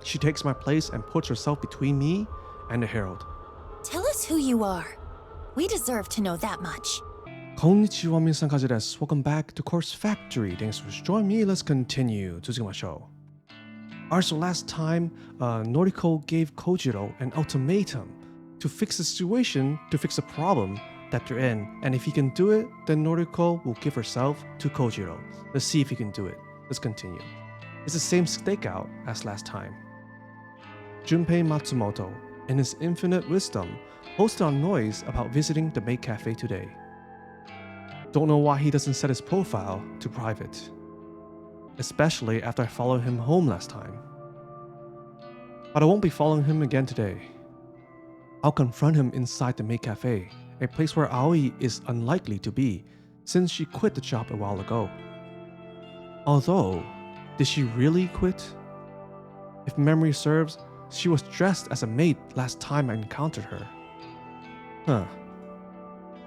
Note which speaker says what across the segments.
Speaker 1: she takes my place and puts herself between me and the Herald.
Speaker 2: Tell us who you are. We deserve to know that much.
Speaker 1: Konnichiwa, minasan, Kaji desu. Welcome back to Course Factory. Thanks for joining me. Let's continue. 続きましょう. Alright, so last time, Noriko gave Kojiro an ultimatum to fix the situation, to fix the problem that they're in. And if he can do it, then Noriko will give herself to Kojiro. Let's see if he can do it. Let's continue. It's the same stakeout as last time. Junpei Matsumoto, in his infinite wisdom, posted on noise about visiting the maid cafe today. Don't know why he doesn't set his profile to private. Especially after I followed him home last time. But I won't be following him again today. I'll confront him inside the maid cafe, a place where Aoi is unlikely to be since she quit the job a while ago. Although, did she really quit? If memory serves, she was dressed as a maid last time I encountered her.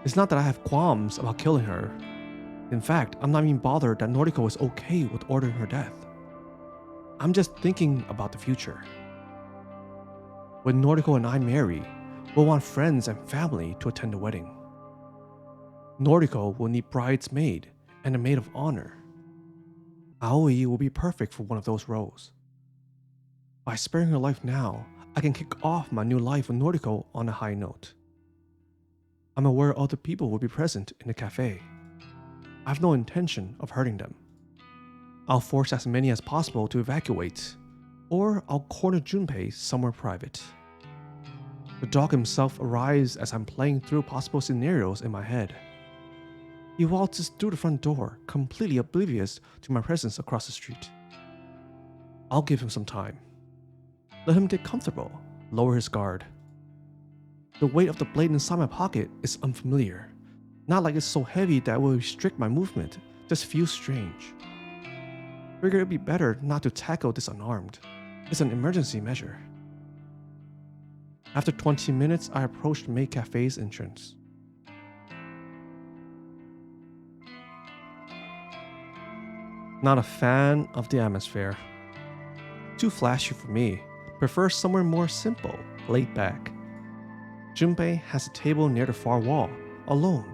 Speaker 1: It's not that I have qualms about killing her. In fact, I'm not even bothered that Noriko is okay with ordering her death. I'm just thinking about the future. When Noriko and I marry, we'll want friends and family to attend the wedding. Noriko will need bridesmaid and a maid of honor. Aoi will be perfect for one of those roles. By sparing her life now, I can kick off my new life with Noriko on a high note. I'm aware other people will be present in the cafe. I have no intention of hurting them. I'll force as many as possible to evacuate, or I'll corner Junpei somewhere private. The dog himself arrives as I'm playing through possible scenarios in my head. He waltzes through the front door, completely oblivious to my presence across the street. I'll give him some time. Let him get comfortable, lower his guard. The weight of the blade inside my pocket is unfamiliar. Not like it's so heavy that it will restrict my movement, just feels strange. Figured it'd be better not to tackle this unarmed. It's an emergency measure. After 20 minutes, I approached the maid cafe's entrance. Not a fan of the atmosphere. Too flashy for me. Prefer somewhere more simple, laid back. Junpei has a table near the far wall, alone.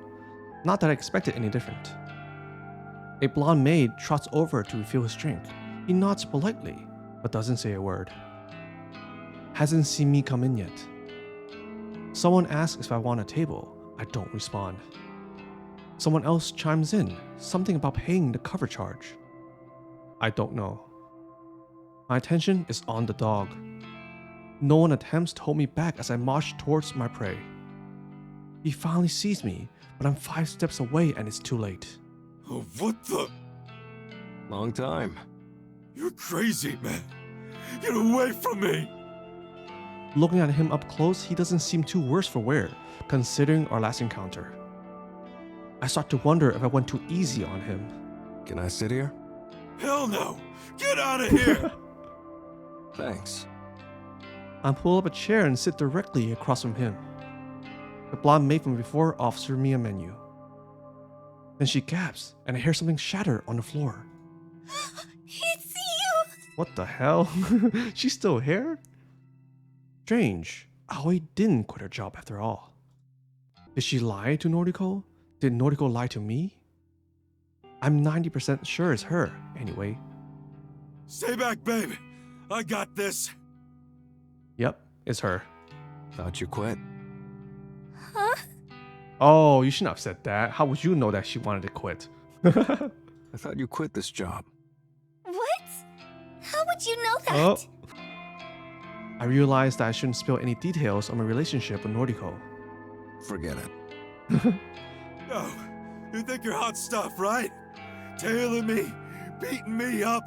Speaker 1: Not that I expected any different. A blonde maid trots over to refill his drink. He nods politely, but doesn't say a word. Hasn't seen me come in yet. Someone asks if I want a table. I don't respond. Someone else chimes in, something about paying the cover charge. I don't know. My attention is on the dog. No one attempts to hold me back as I march towards my prey. He finally sees me, but I'm 5 steps away and it's too late.
Speaker 3: Oh, what the?
Speaker 4: Long time.
Speaker 3: You're crazy, man. Get away from me!
Speaker 1: Looking at him up close, he doesn't seem too worse for wear, considering our last encounter. I start to wonder if I went too easy on him.
Speaker 4: Can I sit here?
Speaker 3: Hell no! Get out of here!
Speaker 4: Thanks.
Speaker 1: I pull up a chair and sit directly across from him. The blonde maid from before offers me a menu. Then she gasps, and I hear something shatter on the floor.
Speaker 2: It's you!
Speaker 1: What the hell? She's still here? Strange. Aoi didn't quit her job after all. Did she lie to Noriko? Did Noriko lie to me? I'm 90% sure it's her, anyway.
Speaker 3: Stay back, babe. I got this.
Speaker 1: Yep, it's her.
Speaker 4: Thought you quit.
Speaker 2: Huh?
Speaker 1: Oh, you shouldn't have said that. How would you know that she wanted to quit?
Speaker 4: I thought you quit this job.
Speaker 2: What? How would you know that?
Speaker 1: Oh. I realized that I shouldn't spill any details on my relationship with Noriko.
Speaker 4: Forget it.
Speaker 3: Oh, you think you're hot stuff, right? Tailing me, beating me up,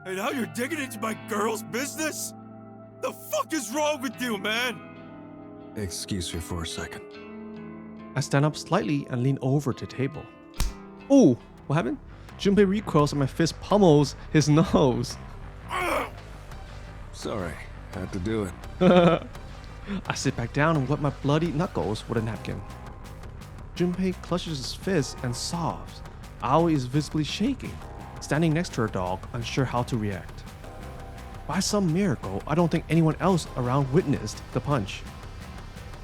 Speaker 3: and now you're digging into my girl's business? The fuck is wrong with you, man?
Speaker 4: Excuse me for a second.
Speaker 1: I stand up slightly and lean over to the table. Oh, what happened? Junpei recoils and my fist pummels his nose.
Speaker 4: Sorry, had to do it.
Speaker 1: I sit back down and wipe my bloody knuckles with a napkin. Junpei clutches his fist and sobs. Aoi is visibly shaking, standing next to her dog, unsure how to react. By some miracle, I don't think anyone else around witnessed the punch.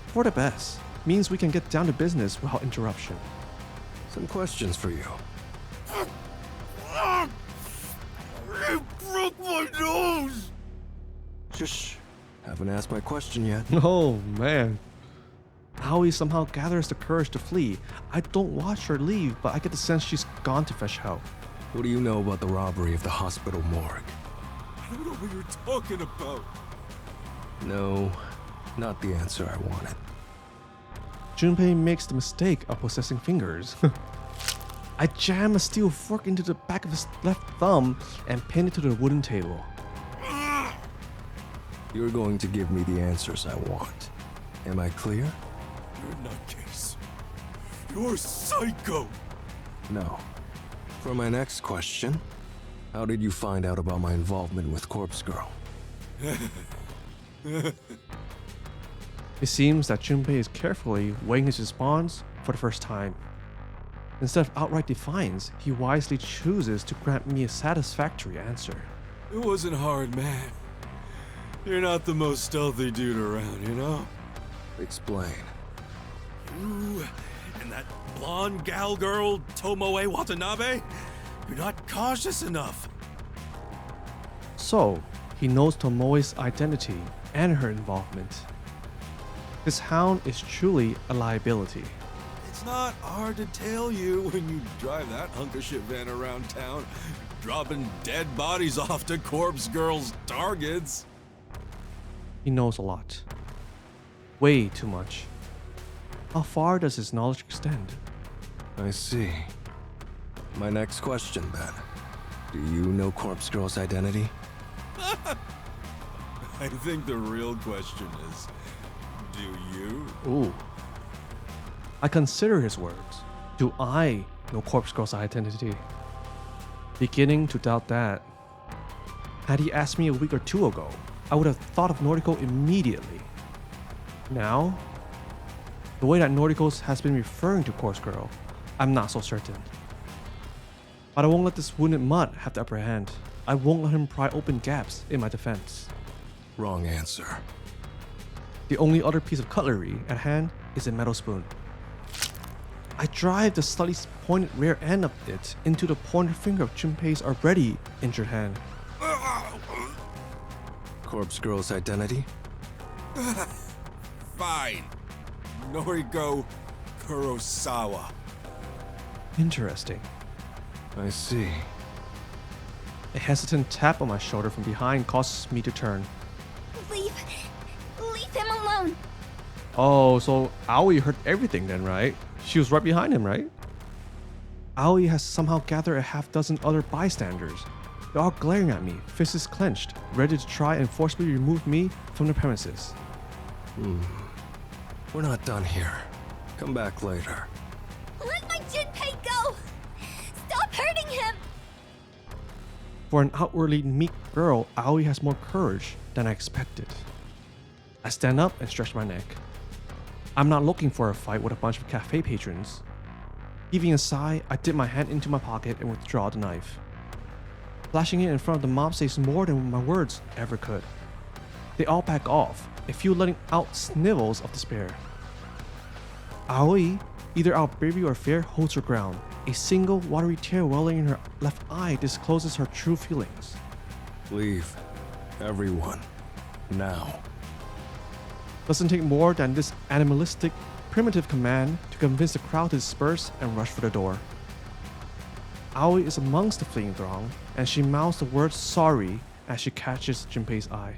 Speaker 1: For the best, means we can get down to business without interruption.
Speaker 4: Some questions for you.
Speaker 3: You broke my nose!
Speaker 4: Shush. Haven't asked my question yet.
Speaker 1: Oh man. Aoi somehow gathers the courage to flee. I don't watch her leave, but I get the sense she's gone to fetch help.
Speaker 4: What do you know about the robbery of the hospital morgue?
Speaker 3: I don't know what you're talking about.
Speaker 4: No, not the answer I wanted.
Speaker 1: Junpei makes the mistake of possessing fingers. I jam a steel fork into the back of his left thumb and pin it to the wooden table.
Speaker 4: You're going to give me the answers I want. Am I clear?
Speaker 3: You're a nutcase. You're psycho.
Speaker 4: No. For my next question, how did you find out about my involvement with Corpse Girl?
Speaker 1: It seems that Junpei is carefully weighing his response for the first time. Instead of outright defiance, he wisely chooses to grant me a satisfactory answer.
Speaker 3: It wasn't hard, man. You're not the most stealthy dude around, you know?
Speaker 4: Explain.
Speaker 3: You and that blonde gal girl, Tomoe Watanabe, you're not cautious enough.
Speaker 1: So, he knows Tomoe's identity and her involvement. This hound is truly a liability.
Speaker 3: It's not hard to tell you when you drive that hunk of shit van around town, dropping dead bodies off to corpse girls' targets.
Speaker 1: He knows a lot. Way too much. How far does his knowledge extend?
Speaker 4: I see. My next question, then. Do you know Corpse Girl's identity?
Speaker 3: I think the real question is, do you?
Speaker 1: Ooh. I consider his words. Do I know Corpse Girl's identity? Beginning to doubt that. Had he asked me a week or two ago, I would have thought of Noriko immediately. Now, the way that Noriko has been referring to Corpse Girl, I'm not so certain. But I won't let this wounded mutt have the upper hand. I won't let him pry open gaps in my defense.
Speaker 4: Wrong answer.
Speaker 1: The only other piece of cutlery at hand is a metal spoon. I drive the slightly pointed rear end of it into the pointer finger of Junpei's already injured hand.
Speaker 4: Corpse Girl's identity?
Speaker 3: Fine. Noriko Kurosawa.
Speaker 1: Interesting.
Speaker 4: I see.
Speaker 1: A hesitant tap on my shoulder from behind causes me to turn.
Speaker 2: Leave him alone.
Speaker 1: Oh, so Aoi heard everything then, right? She was right behind him, right? Aoi has somehow gathered a half dozen other bystanders. They're all glaring at me, fists clenched, ready to try and forcibly remove me from the premises.
Speaker 4: We're not done here. Come back later.
Speaker 2: Let my Junpei go. Stop hurting him.
Speaker 1: For an outwardly meek girl, Aoi has more courage than I expected. I stand up and stretch my neck. I'm not looking for a fight with a bunch of cafe patrons. Heaving a sigh, I dip my hand into my pocket and withdraw the knife. Flashing it in front of the mob says more than my words ever could. They all back off, a few letting out snivels of despair. Aoi, either out bravery or fear, holds her ground. A single watery tear welling in her left eye discloses her true feelings.
Speaker 4: Leave. Everyone. Now.
Speaker 1: Doesn't take more than this animalistic, primitive command to convince the crowd to disperse and rush for the door. Aoi is amongst the fleeing throng, and she mouths the word sorry as she catches Junpei's eye.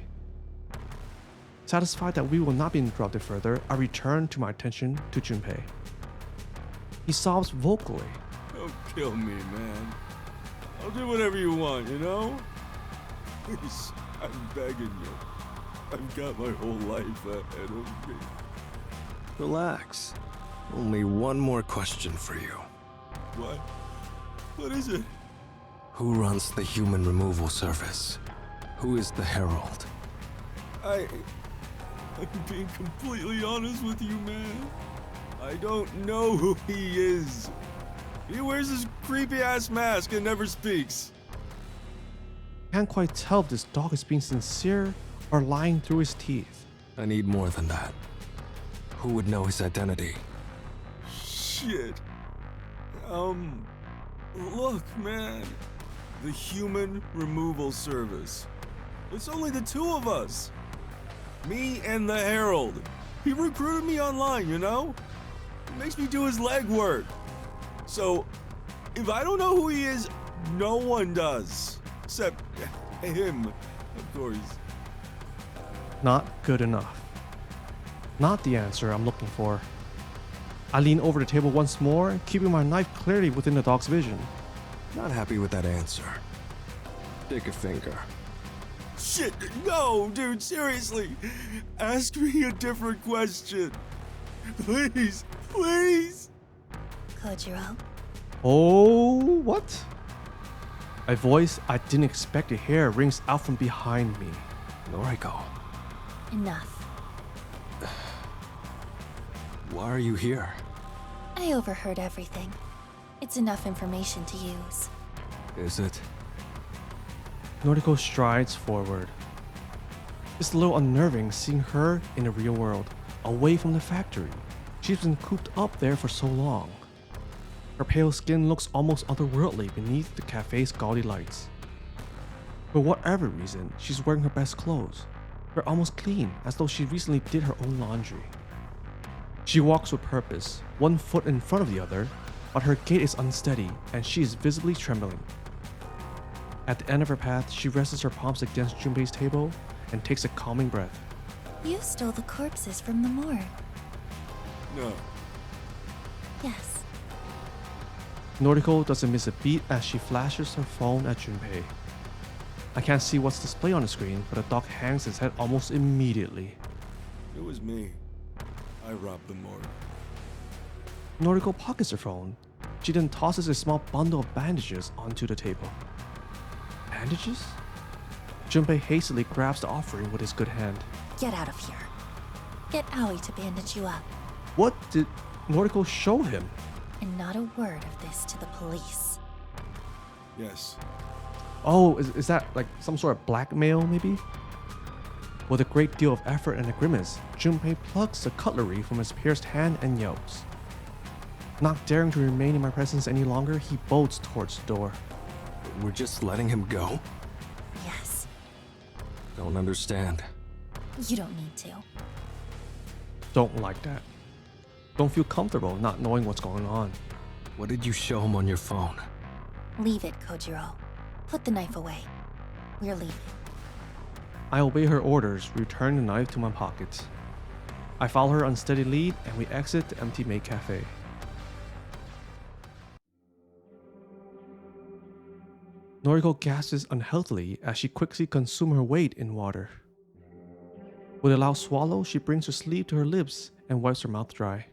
Speaker 1: Satisfied that we will not be interrupted further, I return to my attention to Junpei. He sobs vocally.
Speaker 3: Don't kill me, man. I'll do whatever you want, you know? Please, I'm begging you. I've got my whole life ahead of me.
Speaker 4: Relax. Only one more question for you.
Speaker 3: What? What is it?
Speaker 4: Who runs the human removal service? Who is the Herald?
Speaker 3: I'm being completely honest with you, man. I don't know who he is. He wears this creepy-ass mask and never speaks.
Speaker 1: Can't quite tell if this dog is being sincere or lying through his teeth.
Speaker 4: I need more than that. Who would know his identity?
Speaker 3: Shit. Look, man. The human removal service. It's only the two of us. Me and the Herald. He recruited me online, you know? He makes me do his legwork. So, if I don't know who he is, no one does. Except him, of course.
Speaker 1: Not good enough. Not the answer I'm looking for. I lean over the table once more, keeping my knife clearly within the dog's vision.
Speaker 4: Not happy with that answer. Pick a finger.
Speaker 3: Shit, no, dude, seriously. Ask me a different question. Please, please.
Speaker 2: Kojiro,
Speaker 1: Oh, what? A voice I didn't expect to hear rings out from behind me.
Speaker 4: Noriko,
Speaker 2: enough.
Speaker 4: why are you here?
Speaker 2: I overheard everything. It's enough information to use.
Speaker 4: Is it?
Speaker 1: Noriko strides forward. It's a little unnerving seeing her in the real world, away from the factory. She's been cooped up there for so long. Her pale skin looks almost otherworldly beneath the cafe's gaudy lights. For whatever reason, she's wearing her best clothes. They're almost clean, as though she recently did her own laundry. She walks with purpose, one foot in front of the other, but her gait is unsteady and she is visibly trembling. At the end of her path, she rests her palms against Junpei's table and takes a calming breath.
Speaker 2: You stole the corpses from the morgue.
Speaker 3: No.
Speaker 2: Yes.
Speaker 1: Noriko doesn't miss a beat as she flashes her phone at Junpei. I can't see what's displayed on the screen, but the dog hangs his head almost immediately.
Speaker 3: It was me. I robbed the morgue.
Speaker 1: Noriko pockets her phone. She then tosses a small bundle of bandages onto the table. Bandages? Junpei hastily grabs the offering with his good hand.
Speaker 2: Get out of here. Get Aoi to bandage you up.
Speaker 1: What did Noriko show him?
Speaker 2: And not a word of this to the police.
Speaker 3: Yes.
Speaker 1: Oh, is that like some sort of blackmail, maybe? With a great deal of effort and a grimace, Junpei plucks the cutlery from his pierced hand and yelps. Not daring to remain in my presence any longer, he bolts towards the door.
Speaker 4: We're just letting him go?
Speaker 2: Yes.
Speaker 4: Don't understand.
Speaker 2: You don't need to.
Speaker 1: Don't like that. Don't feel comfortable not knowing what's going on.
Speaker 4: What did you show him on your phone?
Speaker 2: Leave it, Kojiro. Put the knife away. We're leaving.
Speaker 1: I obey her orders, return the knife to my pocket. I follow her unsteady lead and we exit the empty maid cafe. Noriko gasps unhealthily as she quickly consumes her weight in water. With a loud swallow, she brings her sleeve to her lips and wipes her mouth dry.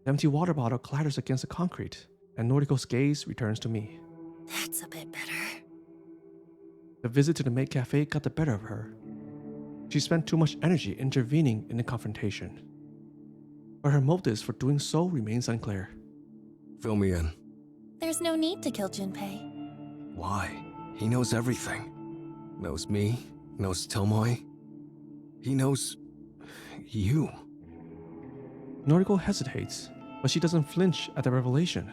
Speaker 1: The empty water bottle clatters against the concrete, and Noriko's gaze returns to me.
Speaker 2: That's a bit better.
Speaker 1: The visit to the maid cafe got the better of her. She spent too much energy intervening in the confrontation. But her motives for doing so remains unclear.
Speaker 4: Fill me in.
Speaker 2: There's no need to kill Junpei.
Speaker 4: Why? He knows everything. Knows me, knows Tomoe. He knows... you.
Speaker 1: Noriko hesitates, but she doesn't flinch at the revelation.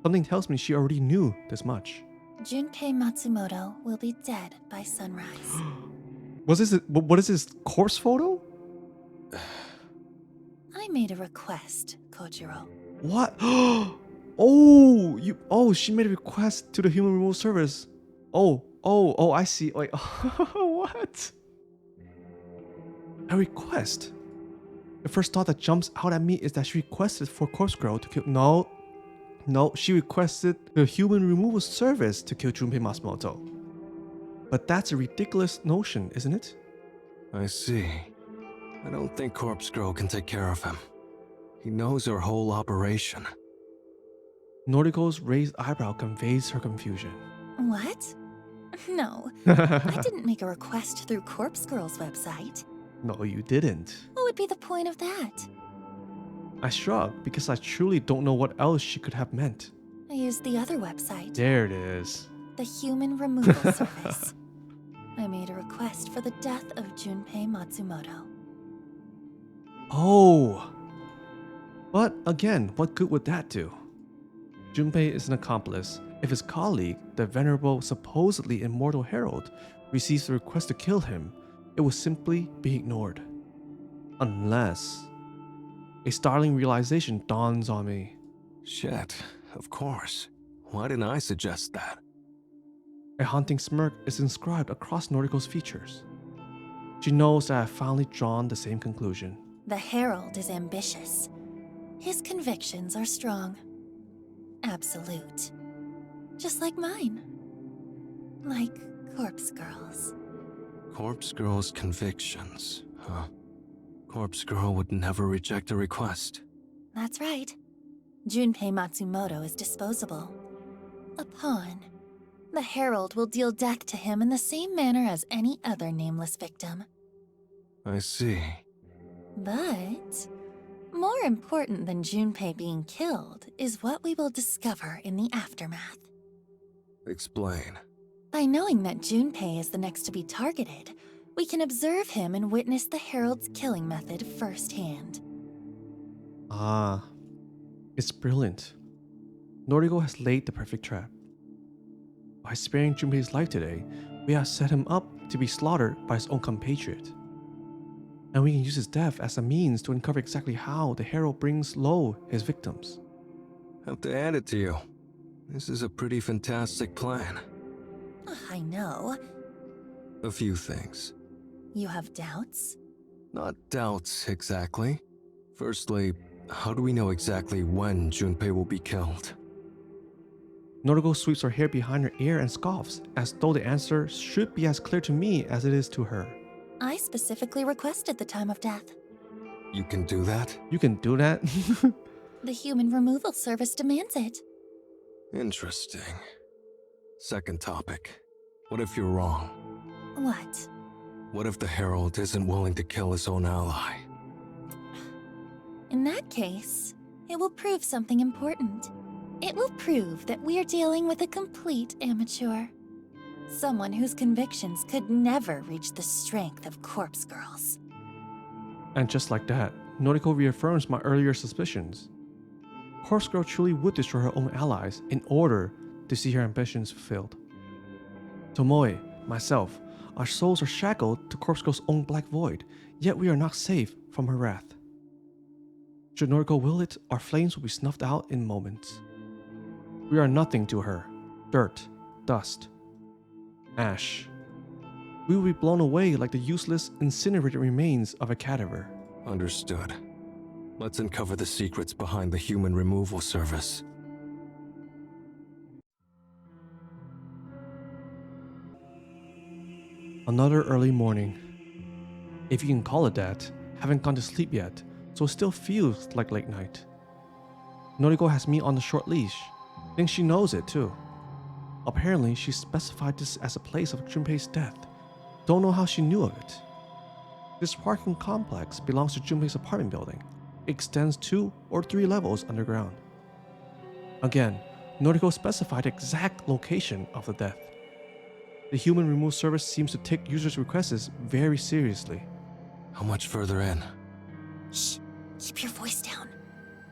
Speaker 1: Something tells me she already knew this much.
Speaker 2: Junpei Matsumoto will be dead by sunrise.
Speaker 1: What is this corpse photo?
Speaker 2: I made a request, Kojiro.
Speaker 1: What? She made a request to the human removal service. I see. Like, what? A request? The first thought that jumps out at me is that she requested for Corpse Girl to kill. No, she requested the human removal service to kill Junpei Matsumoto. But that's a ridiculous notion, isn't it?
Speaker 4: I see. I don't think Corpse Girl can take care of him. He knows our whole operation.
Speaker 1: Noriko's raised eyebrow conveys her confusion.
Speaker 2: What? No, I didn't make a request through Corpse Girl's website.
Speaker 1: No, you didn't.
Speaker 2: What would be the point of that?
Speaker 1: I shrug because I truly don't know what else she could have meant.
Speaker 2: I used the other website.
Speaker 1: There it is.
Speaker 2: the Human Removal Service. I made a request for the death of Junpei Matsumoto.
Speaker 1: Oh! But again, what good would that do? Junpei is an accomplice. If his colleague, the venerable, supposedly immortal Herald, receives a request to kill him, it will simply be ignored. Unless... A startling realization dawns on me.
Speaker 4: Shit, of course. Why didn't I suggest that?
Speaker 1: A haunting smirk is inscribed across Noriko's features. She knows that I have finally drawn the same conclusion.
Speaker 2: The Herald is ambitious. His convictions are strong. Absolute. Just like mine. Like Corpse Girl's.
Speaker 4: Corpse Girl's convictions, huh? Corpse Girl would never reject a request.
Speaker 2: That's right. Junpei Matsumoto is disposable. A pawn. The Herald will deal death to him in the same manner as any other nameless victim.
Speaker 4: I see.
Speaker 2: But more important than Junpei being killed is what we will discover in the aftermath.
Speaker 4: Explain.
Speaker 2: By knowing that Junpei is the next to be targeted, we can observe him and witness the Herald's killing method firsthand.
Speaker 1: Ah, it's brilliant. Noriko has laid the perfect trap. By sparing Junpei's life today, we have set him up to be slaughtered by his own compatriot. And we can use his death as a means to uncover exactly how the Herald brings low his victims.
Speaker 4: Have to add it to you. This is a pretty fantastic plan.
Speaker 2: I know.
Speaker 4: A few things.
Speaker 2: You have doubts?
Speaker 4: Not doubts, exactly. Firstly, how do we know exactly when Junpei will be killed?
Speaker 1: Noriko sweeps her hair behind her ear and scoffs, as though the answer should be as clear to me as it is to her.
Speaker 2: I specifically requested the time of death.
Speaker 4: You can do that?
Speaker 1: You can do that?
Speaker 2: The Human Removal Service demands it.
Speaker 4: Interesting. Second topic. What if you're wrong?
Speaker 2: What?
Speaker 4: What if the Herald isn't willing to kill his own ally?
Speaker 2: In that case, it will prove something important. It will prove that we're dealing with a complete amateur. Someone whose convictions could never reach the strength of Corpse Girl's.
Speaker 1: And just like that, Noriko reaffirms my earlier suspicions. Corpse Girl truly would destroy her own allies in order to see her ambitions fulfilled. Tomoe, myself, our souls are shackled to Corpse Girl's own black void, yet we are not safe from her wrath. Should Noriko will it, our flames will be snuffed out in moments. We are nothing to her. Dirt, dust, ash. We will be blown away like the useless, incinerated remains of a cadaver.
Speaker 4: Understood. Let's uncover the secrets behind the Human Removal Service.
Speaker 1: Another early morning. If you can call it that, haven't gone to sleep yet, so it still feels like late night. Noriko has me on the short leash. Thinks she knows it too. Apparently, she specified this as a place of Junpei's death. Don't know how she knew of it. This parking complex belongs to Junpei's apartment building. It extends 2 or 3 levels underground. Again, Noriko specified the exact location of the death. The Human Removal Service seems to take users' requests very seriously.
Speaker 4: How much further in?
Speaker 2: Shh, keep your voice down.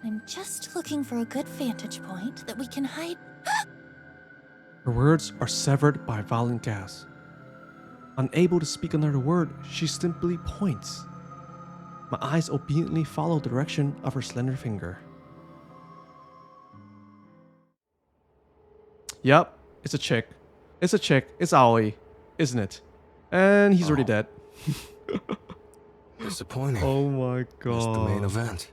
Speaker 2: I'm just looking for a good vantage point that we can hide.
Speaker 1: Her words are severed by a violent gas. Unable to speak another word, she simply points. My eyes obediently follow the direction of her slender finger. Yep, it's a chick. It's a chick. It's Aoi, isn't it? And he's already dead.
Speaker 4: Disappointing.
Speaker 1: Oh my god.
Speaker 4: Missed the main event.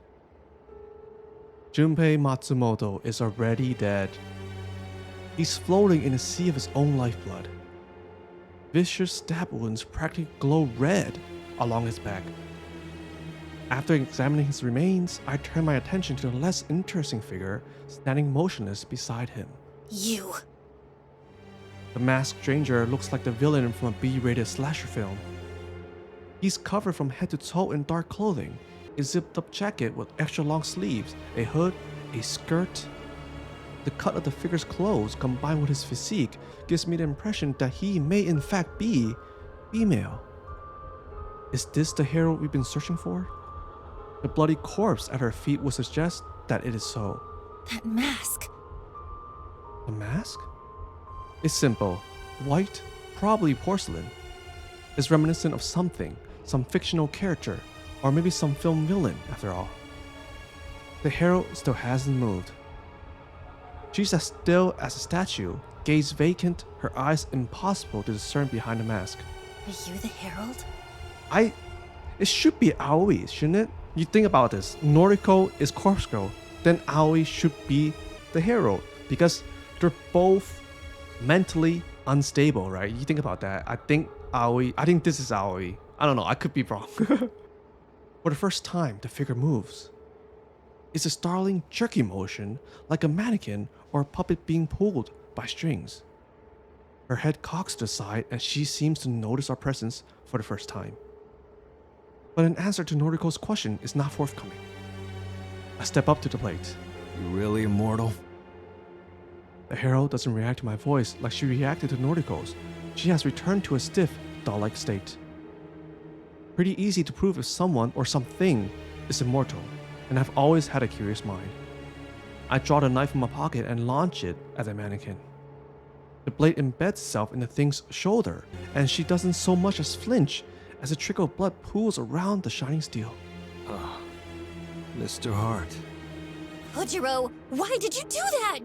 Speaker 1: Junpei Matsumoto is already dead. He's floating in a sea of his own lifeblood. Vicious stab wounds practically glow red along his back. After examining his remains, I turn my attention to the less interesting figure standing motionless beside him.
Speaker 2: You.
Speaker 1: The masked stranger looks like the villain from a B-rated slasher film. He's covered from head to toe in dark clothing, a zipped-up jacket with extra long sleeves, a hood, a skirt. The cut of the figure's clothes combined with his physique gives me the impression that he may in fact be female. Is this the Herald we've been searching for? The bloody corpse at her feet would suggest that it is so.
Speaker 2: That mask.
Speaker 1: The mask? It's simple. White, probably porcelain. It's reminiscent of something, some fictional character, or maybe some film villain after all. The Herald still hasn't moved. She's as still as a statue, gaze vacant, her eyes impossible to discern behind the mask.
Speaker 2: Are you the Herald?
Speaker 1: It should be Aoi, shouldn't it? You think about this. Noriko is Corpse Girl, then Aoi should be the Herald because they're both mentally unstable, right? You think about that. I think this is Aoi. I don't know, I could be wrong. For the first time, the figure moves. It's a startling, jerky motion, like a mannequin or a puppet being pulled by strings. Her head cocks to the side and she seems to notice our presence for the first time. But an answer to Noriko's question is not forthcoming. I step up to the plate.
Speaker 4: You really immortal?
Speaker 1: The Herald doesn't react to my voice like she reacted to Noriko's. She has returned to a stiff, doll-like state. Pretty easy to prove if someone or something is immortal, and I've always had a curious mind. I draw the knife from my pocket and launch it at the mannequin. The blade embeds itself in the thing's shoulder, and she doesn't so much as flinch as a trickle of blood pools around the shining steel.
Speaker 4: Ah, Mr. Hart.
Speaker 2: Kojiro, why did you do that?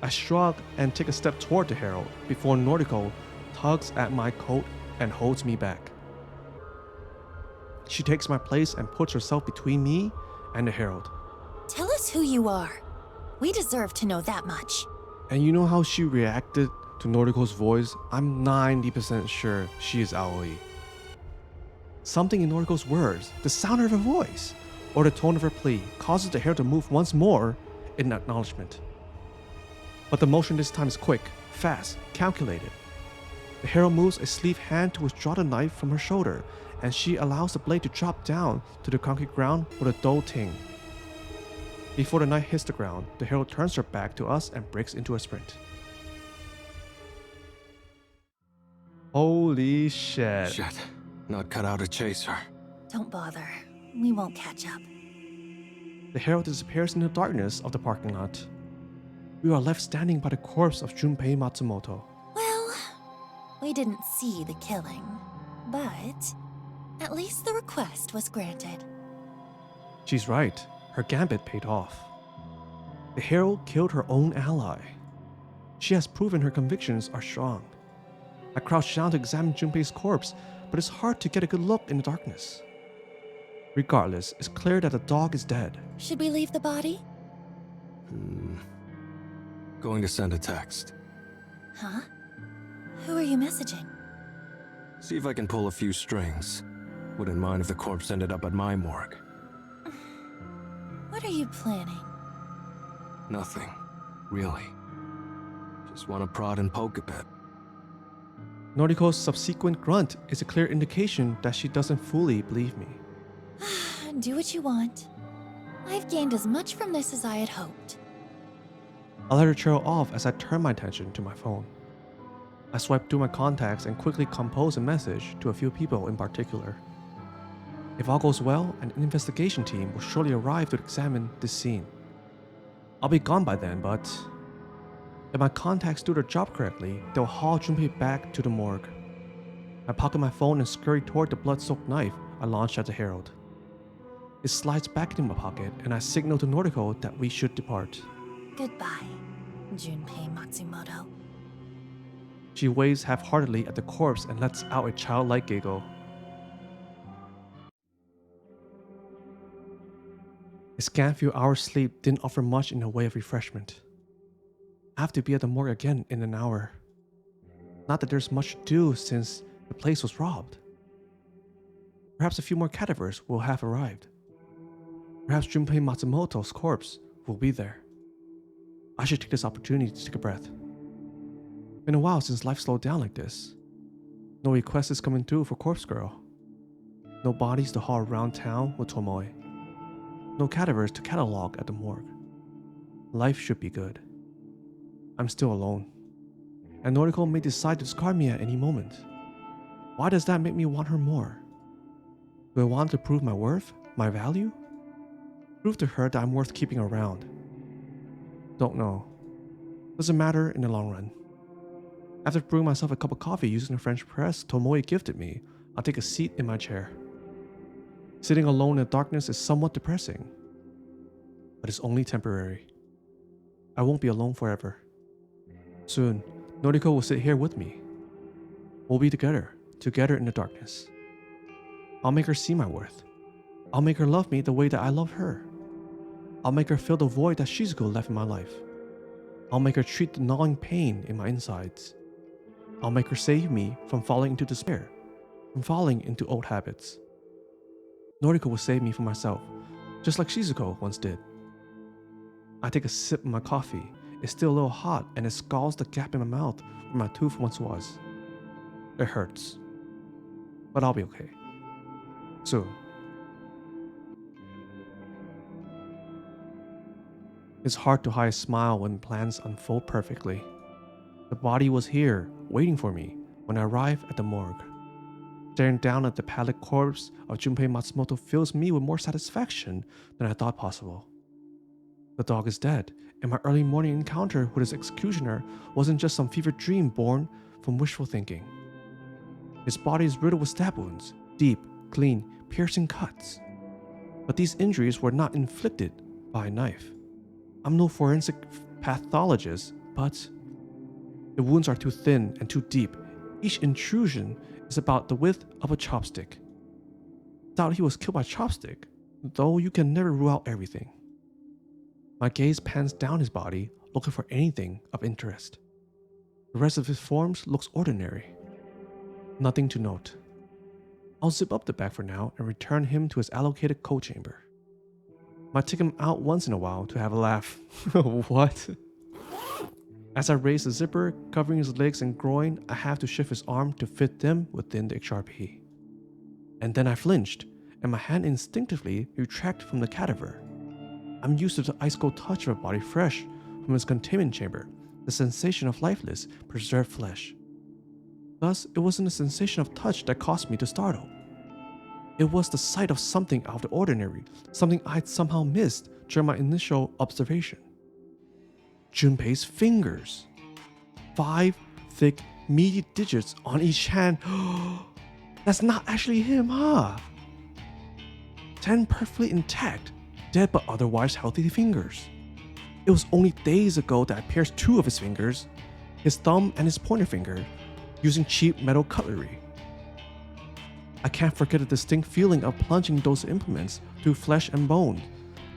Speaker 1: I shrug and take a step toward the Herald before Noriko tugs at my coat and holds me back. She takes my place and puts herself between me and the Herald.
Speaker 2: Tell us who you are. We deserve to know that much.
Speaker 1: And you know how she reacted to Noriko's voice? I'm 90% sure she is Aoi. Something in Noriko's words, the sound of her voice, or the tone of her plea causes the Herald to move once more in acknowledgement. But the motion this time is quick, fast, calculated. The Herald moves a sleeved hand to withdraw the knife from her shoulder, and she allows the blade to drop down to the concrete ground with a dull ting. Before the knife hits the ground, the Herald turns her back to us and breaks into a sprint. Holy shit.
Speaker 4: Shit. Not cut out to chase her.
Speaker 2: Don't bother. We won't catch up.
Speaker 1: The Herald disappears in the darkness of the parking lot. We are left standing by the corpse of Junpei Matsumoto.
Speaker 2: Well, we didn't see the killing, but at least the request was granted.
Speaker 1: She's right. Her gambit paid off. The Herald killed her own ally. She has proven her convictions are strong. I crouch down to examine Junpei's corpse, but it's hard to get a good look in the darkness. Regardless, it's clear that the dog is dead.
Speaker 2: Should we leave the body?
Speaker 4: Going to send a text.
Speaker 2: Huh? Who are you messaging?
Speaker 4: See if I can pull a few strings. Wouldn't mind if the corpse ended up at my morgue.
Speaker 2: What are you planning?
Speaker 4: Nothing. Really. Just want to prod and poke a bit.
Speaker 1: Noriko's subsequent grunt is a clear indication that she doesn't fully believe me.
Speaker 2: Do what you want. I've gained as much from this as I had hoped.
Speaker 1: I let her trail off as I turn my attention to my phone. I swipe through my contacts and quickly compose a message to a few people in particular. If all goes well, an investigation team will surely arrive to examine this scene. I'll be gone by then, but if my contacts do their job correctly, they'll haul Junpei back to the morgue. I pocket my phone and scurry toward the blood-soaked knife I launched at the Herald. It slides back into my pocket, and I signal to Noriko that we should depart.
Speaker 2: Goodbye, Junpei Matsumoto.
Speaker 1: She waves half-heartedly at the corpse and lets out a childlike giggle. A scant few hours sleep didn't offer much in the way of refreshment. I have to be at the morgue again in an hour. Not that there's much to do since the place was robbed. Perhaps a few more cadavers will have arrived. Perhaps Junpei Matsumoto's corpse will be there. I should take this opportunity to take a breath. Been a while since life slowed down like this. No request is coming through for Corpse Girl. No bodies to haul around town with Tomoe. No cadavers to catalog at the morgue. life should be good. I'm still alone. And Noriko may decide to discard me at any moment. Why does that make me want her more? Do I want to prove my worth, my value? Prove to her that I'm worth keeping around? Don't know. Doesn't matter in the long run. After brewing myself a cup of coffee using the French press Tomoe gifted me, I'll take a seat in my chair. Sitting alone in the darkness is somewhat depressing, but it's only temporary. I won't be alone forever. Soon, Noriko will sit here with me. We'll be together in the darkness. I'll make her see my worth. I'll make her love me the way that I love her. I'll make her fill the void that Shizuko left in my life. I'll make her treat the gnawing pain in my insides. I'll make her save me from falling into despair, from falling into old habits. Noriko will save me from myself, just like Shizuko once did. I take a sip of my coffee. It's still a little hot and it scalds the gap in my mouth where my tooth once was. It hurts. But I'll be okay. Soon. It's hard to hide a smile when plans unfold perfectly. The body was here, waiting for me, when I arrived at the morgue. Staring down at the pallid corpse of Junpei Matsumoto fills me with more satisfaction than I thought possible. The dog is dead, and my early morning encounter with his executioner wasn't just some fevered dream born from wishful thinking. His body is riddled with stab wounds, deep, clean, piercing cuts. But these injuries were not inflicted by a knife. I'm no forensic pathologist, but the wounds are too thin and too deep. Each intrusion is about the width of a chopstick. Doubt he was killed by chopstick, though you can never rule out everything. My gaze pans down his body, looking for anything of interest. The rest of his forms looks ordinary. Nothing to note. I'll zip up the bag for now and return him to his allocated coat chamber. Might take him out once in a while to have a laugh. What? As I raise the zipper, covering his legs and groin, I have to shift his arm to fit them within the XRP. And then I flinched, and my hand instinctively retracted from the cadaver. I'm used to the ice-cold touch of a body fresh from its containment chamber, the sensation of lifeless, preserved flesh. Thus, it wasn't the sensation of touch that caused me to startle. It was the sight of something out of the ordinary, something I'd somehow missed during my initial observation. Junpei's fingers. 5 thick, meaty digits on each hand. That's not actually him, huh? 10 perfectly intact, dead but otherwise healthy fingers. It was only days ago that I pierced 2 of his fingers, his thumb and his pointer finger, using cheap metal cutlery. I can't forget the distinct feeling of plunging those implements through flesh and bone,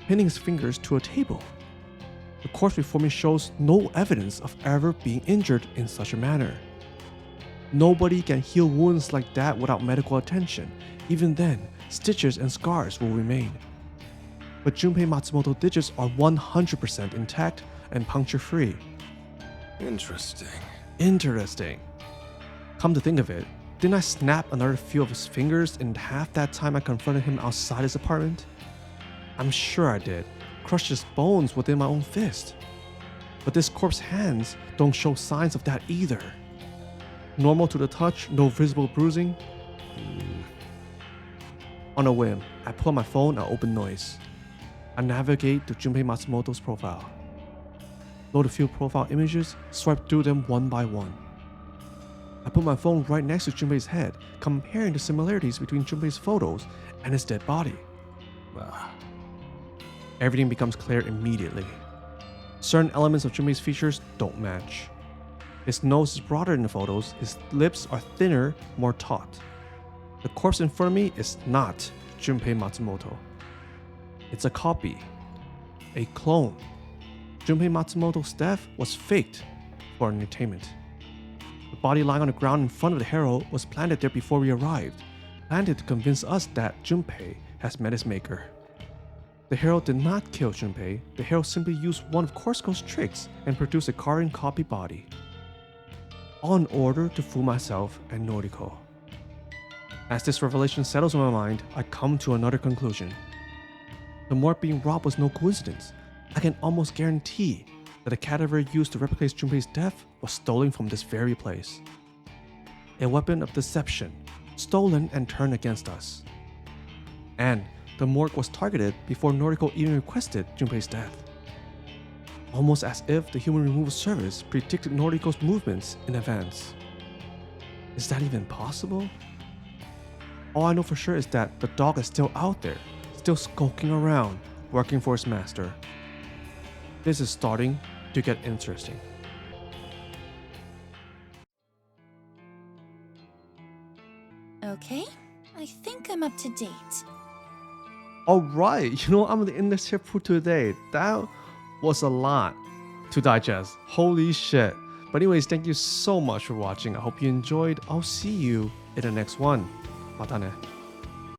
Speaker 1: pinning his fingers to a table. The corpse before me shows no evidence of ever being injured in such a manner. Nobody can heal wounds like that without medical attention. Even then, stitches and scars will remain. But Junpei Matsumoto digits are 100% intact and puncture-free. Interesting. Come to think of it, didn't I snap another few of his fingers in half that time I confronted him outside his apartment? I'm sure I did. Crushed his bones within my own fist. But this corpse's hands don't show signs of that either. Normal to the touch, no visible bruising. On a whim, I pull out my phone and open noise. I navigate to Junpei Matsumoto's profile. Load a few profile images, swipe through them one by one. I put my phone right next to Junpei's head, comparing the similarities between Junpei's photos and his dead body. Everything becomes clear immediately. Certain elements of Junpei's features don't match. His nose is broader in the photos, his lips are thinner, more taut. The corpse in front of me is not Junpei Matsumoto. It's a copy, a clone. Junpei Matsumoto's death was faked for entertainment. The body lying on the ground in front of the Herald was planted there before we arrived, planted to convince us that Junpei has met his maker. The Herald did not kill Junpei, the Herald simply used one of Korsuko's tricks and produced a carbon copy body. All in order to fool myself and Noriko. As this revelation settles in my mind, I come to another conclusion. The morgue being robbed was no coincidence. I can almost guarantee that the cadaver used to replicate Junpei's death was stolen from this very place. A weapon of deception, stolen and turned against us. And the morgue was targeted before Noriko even requested Junpei's death. Almost as if the human removal service predicted Noriko's movements in advance. Is that even possible? All I know for sure is that the dog is still out there, still skulking around, working for its master. This is starting to get interesting.
Speaker 2: Okay, I think I'm up to date.
Speaker 1: Alright, I'm the index here for today. That was a lot to digest. Holy shit. But anyways, thank you so much for watching. I hope you enjoyed. I'll see you in the next one. またね。